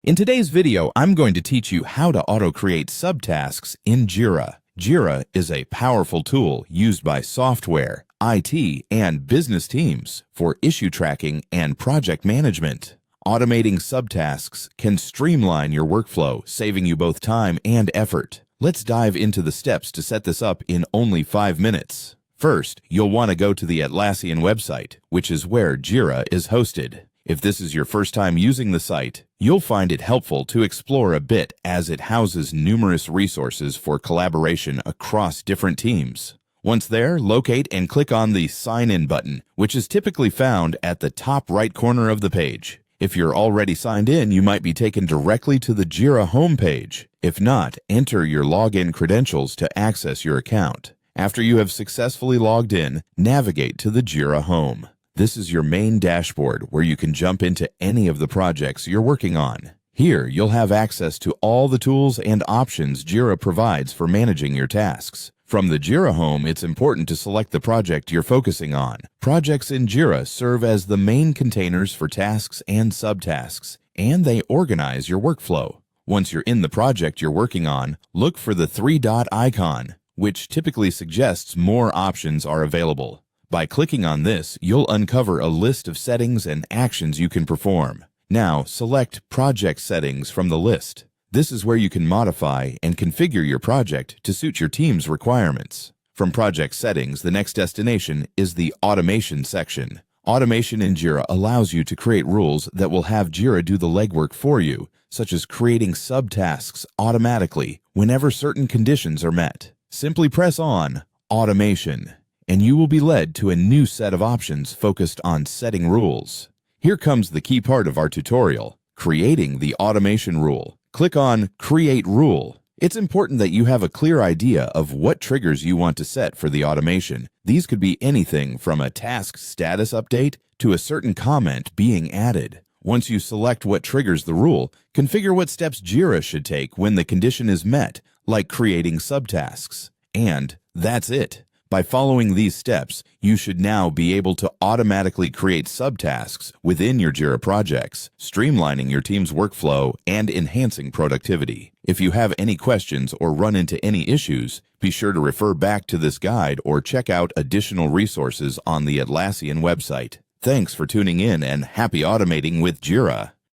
In today's video, I'm going to teach you how to auto-create subtasks in Jira. Jira is a powerful tool used by software, IT, and business teams for issue tracking and project management. Automating subtasks can streamline your workflow, saving you both time and effort. Let's dive into the steps to set this up in only 5 minutes. First, you'll want to go to the Atlassian website, which is where Jira is hosted. If this is your first time using the site, you'll find it helpful to explore a bit as it houses numerous resources for collaboration across different teams. Once there, locate and click on the Sign In button, which is typically found at the top right corner of the page. If you're already signed in, you might be taken directly to the Jira homepage. If not, enter your login credentials to access your account. After you have successfully logged in, navigate to the Jira home. This is your main dashboard where you can jump into any of the projects you're working on. Here, you'll have access to all the tools and options Jira provides for managing your tasks. From the Jira home, it's important to select the project you're focusing on. Projects in Jira serve as the main containers for tasks and subtasks, and they organize your workflow. Once you're in the project you're working on, look for the 3-dot icon, which typically suggests more options are available. By clicking on this, you'll uncover a list of settings and actions you can perform. Now, select Project Settings from the list. This is where you can modify and configure your project to suit your team's requirements. From Project Settings, the next destination is the Automation section. Automation in Jira allows you to create rules that will have Jira do the legwork for you, such as creating subtasks automatically whenever certain conditions are met. Simply press on Automation, and you will be led to a new set of options focused on setting rules. Here comes the key part of our tutorial, creating the automation rule. Click on Create Rule. It's important that you have a clear idea of what triggers you want to set for the automation. These could be anything from a task status update to a certain comment being added. Once you select what triggers the rule, configure what steps Jira should take when the condition is met, like creating subtasks. And that's it. By following these steps, you should now be able to automatically create subtasks within your Jira projects, streamlining your team's workflow and enhancing productivity. If you have any questions or run into any issues, be sure to refer back to this guide or check out additional resources on the Atlassian website. Thanks for tuning in and happy automating with Jira.